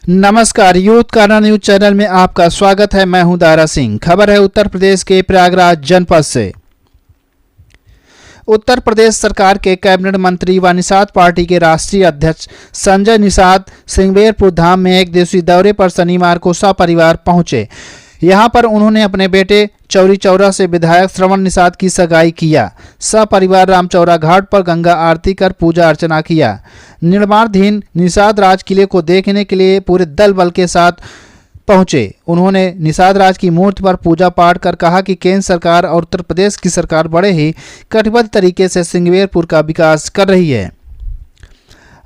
नमस्कार, यूथ काना news channel में आपका स्वागत है। मैं हूं दारा सिंह। खबर है उत्तर प्रदेश के प्रयागराज जनपद से। उत्तर प्रदेश सरकार के कैबिनेट मंत्री व निषाद पार्टी के राष्ट्रीय अध्यक्ष संजय निषाद सिंगवेरपुर धाम में एक दिवसीय दौरे पर शनिवार को सपरिवार पहुंचे। यहां पर उन्होंने अपने बेटे चौरी चौरा से विधायक श्रवण निषाद की सगाई किया। सपरिवार रामचौरा घाट पर गंगा आरती कर पूजा अर्चना किया। निर्माणाधीन निषाद राज किले को देखने के लिए पूरे दल बल के साथ पहुंचे। उन्होंने निषाद राज की मूर्ति पर पूजा पाठ कर कहा कि केंद्र सरकार और उत्तर प्रदेश की सरकार बड़े ही कटिबद्ध तरीके से सिंगवेरपुर का विकास कर रही है।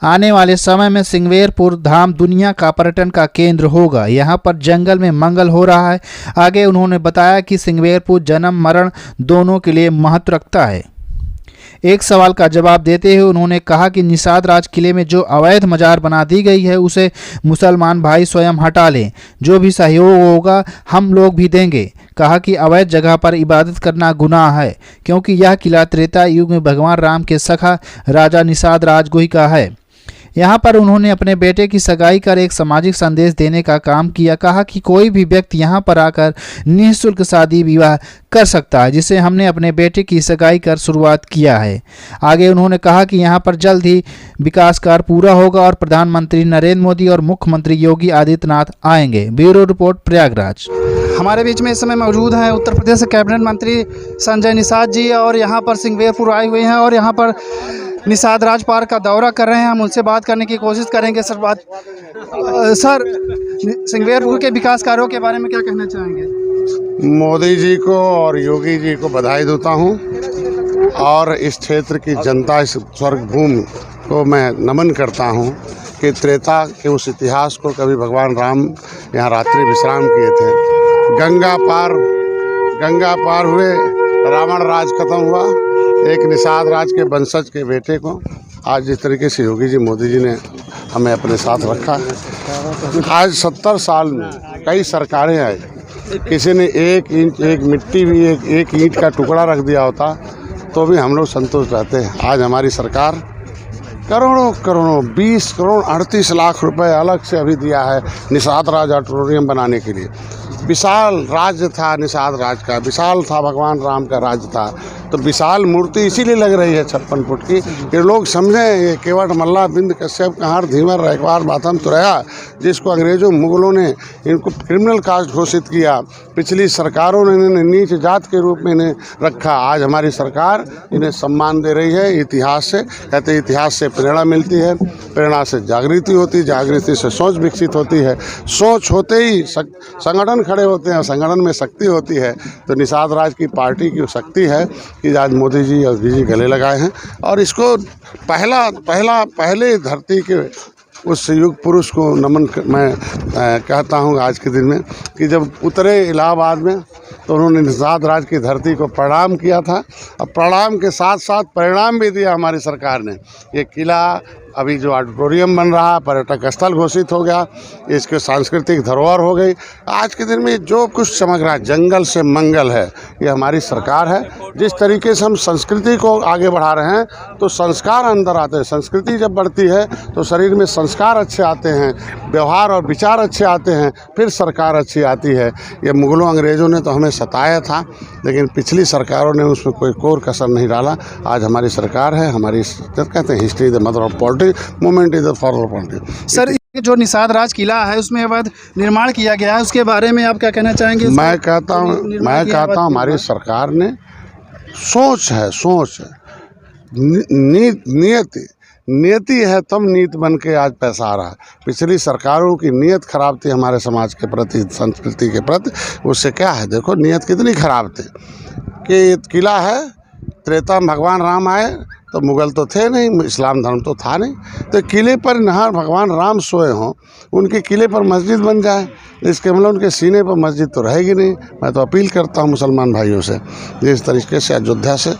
आने वाले समय में सिंगवेरपुर धाम दुनिया का पर्यटन का केंद्र होगा। यहां पर जंगल में मंगल हो रहा है। आगे उन्होंने बताया कि सिंगवेरपुर जन्म मरण दोनों के लिए महत्व रखता है। एक सवाल का जवाब देते हुए उन्होंने कहा कि निषाद राज किले में जो अवैध मजार बना दी गई है उसे मुसलमान भाई स्वयं हटा लें। जो भी सहयोग होगा हम लोग भी देंगे। कहा कि अवैध जगह पर इबादत करना गुनाह है, क्योंकि यह किला त्रेता युग में भगवान राम के सखा राजा निषाद राजगुही का है। यहाँ पर उन्होंने अपने बेटे की सगाई कर एक सामाजिक संदेश देने का काम किया। कहा कि कोई भी व्यक्ति यहाँ पर आकर निःशुल्क शादी विवाह कर सकता है, जिसे हमने अपने बेटे की सगाई कर शुरुआत किया है। आगे उन्होंने कहा कि यहाँ पर जल्द ही विकास कार्य पूरा होगा और प्रधानमंत्री नरेंद्र मोदी और मुख्यमंत्री योगी आदित्यनाथ आएंगे। Bureau report, Prayagraj. हमारे बीच में इस समय मौजूद हैं उत्तर प्रदेश के कैबिनेट मंत्री संजय निषाद जी, और यहाँ पर सिंगवेरपुर आए हुए हैं और यहाँ पर निषाद राज पार्क का दौरा कर रहे हैं। हम उनसे बात करने की कोशिश करेंगे। सर, सिंगवेरपुर के विकास कार्यों के बारे में क्या कहना चाहेंगे? मोदी जी को और योगी जी को बधाई देता हूँ और इस क्षेत्र की जनता, इस स्वर्ग भूमि को मैं नमन करता हूँ कि त्रेता के उस इतिहास को कभी भगवान राम यहाँ रात्रि विश्राम किए थे। गंगा पार हुए, रावण राज खत्म हुआ, एक निषाद राज के वंशज के बेटे को आज जिस तरीके से योगी जी मोदी जी ने हमें अपने साथ रखा है। आज 70 साल में कई सरकारें आई, किसी ने एक मिट्टी भी एक ईंट का टुकड़ा रख दिया होता तो भी हम लोग संतुष्ट रहते हैं। आज हमारी सरकार करोड़ों 20 करोड़ 38 लाख रुपए अलग से अभी दिया है निषाद राज ऑडिटोरियम बनाने के लिए। विशाल राज्य था निषाद राज का, विशाल था भगवान राम का राज्य था। तो विशाल मूर्ति इसीलिए लग रही है 56 फुट की कि लोग समझें ये केवट मल्ला बिंद कश्यप कहार धीवर रैकवार बाथम तुरैया, जिसको अंग्रेजों मुगलों ने इनको क्रिमिनल कास्ट घोषित किया। पिछली सरकारों ने इन्हें नीच जात के रूप में इन्हें रखा। आज हमारी सरकार इन्हें सम्मान दे रही है। इतिहास से कहते इतिहास से प्रेरणा मिलती है, प्रेरणा से जागृति होती है, जागृति से सोच विकसित होती है, सोच होते ही संगठन खड़े होते हैं, संगठन में शक्ति होती है। तो निषाद राज की पार्टी की शक्ति है कि आज मोदी जी और जी गले लगाए हैं और इसको पहले धरती के उस युग पुरुष को नमन मैं कहता हूँ आज के दिन में कि जब उतरे इलाहाबाद में तो उन्होंने निषाद राज की धरती को प्रणाम किया था और प्रणाम के साथ साथ परिणाम भी दिया हमारी सरकार ने। ये किला अभी जो ऑडिटोरियम बन रहा, पर्यटक स्थल घोषित हो गया, इसके सांस्कृतिक धरोहर हो गई। आज के दिन में जो कुछ चमक रहा है, जंगल से मंगल है, ये हमारी सरकार है। जिस तरीके से हम संस्कृति को आगे बढ़ा रहे हैं तो संस्कार अंदर आते हैं। संस्कृति जब बढ़ती है तो शरीर में संस्कार अच्छे आते हैं, व्यवहार और विचार अच्छे आते हैं, फिर सरकार अच्छी आती है। ये मुगलों अंग्रेज़ों ने तो हमें सताया था, लेकिन पिछली सरकारों ने उसमें कोई कोर कसर नहीं डाला। आज हमारी सरकार है, हमारी कहते हैं history the mother of politics, moment is the father of politics. Sir, जो निषाद राज किला है उसमें अवैध निर्माण किया गया है, उसके बारे में आप क्या कहना चाहेंगे? मैं कहता हूँ हमारी सरकार ने सोच है, नियति है, तब नीति बन के आज पैसा आ रहा है। पिछली सरकारों की नीयत खराब थी हमारे समाज के प्रति, संस्कृति के प्रति। उससे क्या है, देखो नीयत कितनी खराब थी कि किला है, त्रेता में भगवान राम आए तो मुगल तो थे नहीं, इस्लाम धर्म तो था नहीं, तो किले पर नहार भगवान राम सोए हों, उनके किले पर मस्जिद बन जाए। इसके मतलब उनके सीने पर मस्जिद तो रहेगी नहीं। मैं तो अपील करता हूँ मुसलमान भाइयों से, जिस तरीके से अयोध्या से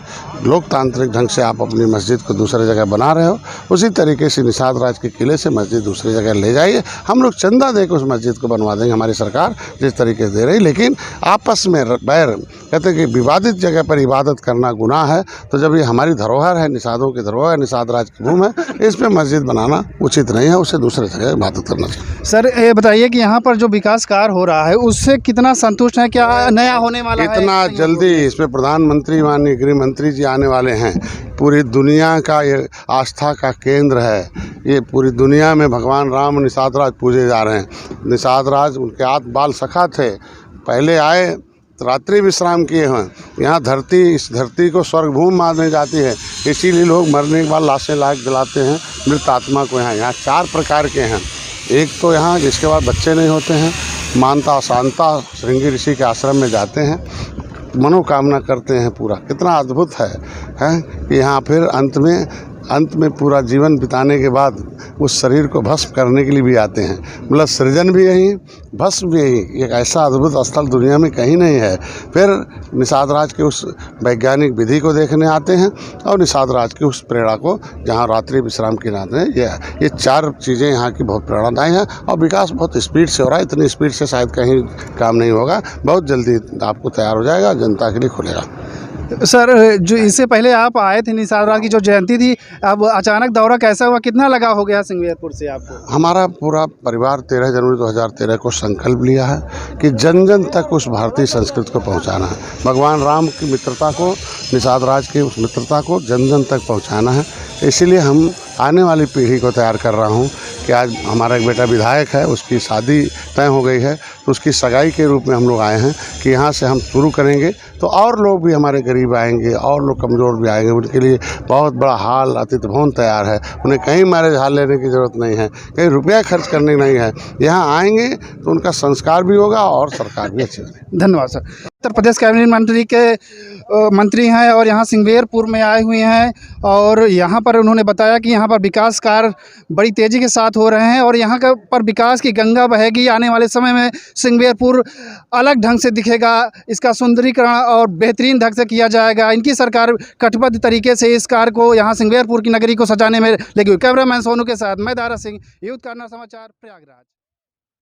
लोकतांत्रिक ढंग से आप अपनी मस्जिद को दूसरी जगह बना रहे हो, उसी तरीके से निषाद राज के किले से मस्जिद दूसरी जगह ले जाइए। हम लोग चंदा दे के उस मस्जिद को बनवा देंगे, हमारी सरकार जिस तरीके से दे रही। लेकिन आपस में बैर, कहते हैं कि विवादित जगह पर इबादत करना गुनाह है। तो जब ये हमारी धरोहर है, निषादों की धरोहर, निषाद राज की भूमि है, इस पर मस्जिद बनाना उचित नहीं है, उसे दूसरे जगह इबादत करना चाहिए। सर ये बताइए कि यहाँ पर जो विकास कार्य हो रहा है उससे कितना संतुष्ट है, क्या नया होने वाला है? इतना जल्दी इसमें प्रधानमंत्री माननीय गृह मंत्री जी आने वाले हैं। पूरी दुनिया का ये आस्था का केंद्र है। ये पूरी दुनिया में भगवान राम निषाद राज पूजे जा रहे हैं। निषाद राज उनके आठ बाल सखा थे, पहले आए रात्रि विश्राम किए हैं। यहाँ धरती, इस धरती को स्वर्ग भूमि मानी जाती है, इसीलिए लोग मरने के बाद लाशें लायक जलाते हैं मृत आत्मा को। यहाँ 4 प्रकार के हैं। एक तो यहाँ जिसके बाद बच्चे नहीं होते हैं, मानता शांता श्रृंगी ऋषि के आश्रम में जाते हैं, मनोकामना करते हैं पूरा। कितना अद्भुत है कि यहाँ फिर अंत में पूरा जीवन बिताने के बाद उस शरीर को भस्म करने के लिए भी आते हैं। मतलब सृजन भी यही, भस्म भी यही। एक ऐसा अद्भुत स्थल दुनिया में कहीं नहीं है। फिर निषाद राज के उस वैज्ञानिक विधि को देखने आते हैं और निषाद राज की उस प्रेरणा को, जहाँ रात्रि विश्राम की नाते हैं। ये 4 चीज़ें यहाँ की बहुत प्रेरणादायी हैं और विकास बहुत स्पीड से हो रहा है। इतनी स्पीड से शायद कहीं काम नहीं होगा, बहुत जल्दी आपको तैयार हो जाएगा, जनता के लिए खुलेगा। सर जो इससे पहले आप आए थे, निषाद राज की जो जयंती थी, अब अचानक दौरा कैसा हुआ, कितना लगा हो गया सिंगवेरपुर से आपको? हमारा पूरा परिवार 13 जनवरी 2013 को संकल्प लिया है कि जन जन तक उस भारतीय संस्कृति को पहुंचाना है। भगवान राम की मित्रता को, निषाद राज की उस मित्रता को जन जन तक पहुंचाना है। इसीलिए हम आने वाली पीढ़ी को तैयार कर रहा हूं कि आज हमारा एक बेटा विधायक है, उसकी शादी तय हो गई है, तो उसकी सगाई के रूप में हम लोग आए हैं कि यहाँ से हम शुरू करेंगे तो और लोग भी हमारे गरीब आएंगे और लोग कमज़ोर भी आएंगे। उनके लिए बहुत बड़ा हाल, अतिथि भवन तैयार है। उन्हें कहीं मैरिज हाल लेने की ज़रूरत नहीं है, कहीं रुपया खर्च करने नहीं है। यहाँ आएंगे तो उनका संस्कार भी होगा और सरकार भी अच्छी होगी। धन्यवाद सर। उत्तर प्रदेश कैबिनेट मंत्री के मंत्री हैं और यहाँ सिंगवेरपुर में आए हुए हैं और यहाँ पर उन्होंने बताया कि यहाँ पर विकास कार्य बड़ी तेज़ी के साथ हो रहे हैं और यहाँ का पर विकास की गंगा बहेगी। आने वाले समय में सिंगवेरपुर अलग ढंग से दिखेगा, इसका सुंदरीकरण और बेहतरीन ढंग से किया जाएगा। इनकी सरकार कटिबद्ध तरीके से इस कार्य को, यहाँ सिंगवेरपुर की नगरी को सजाने में लगी हुई। कैमरामैन सोनू के साथ मैं दारा सिंह, यूथ कार्नर समाचार, प्रयागराज।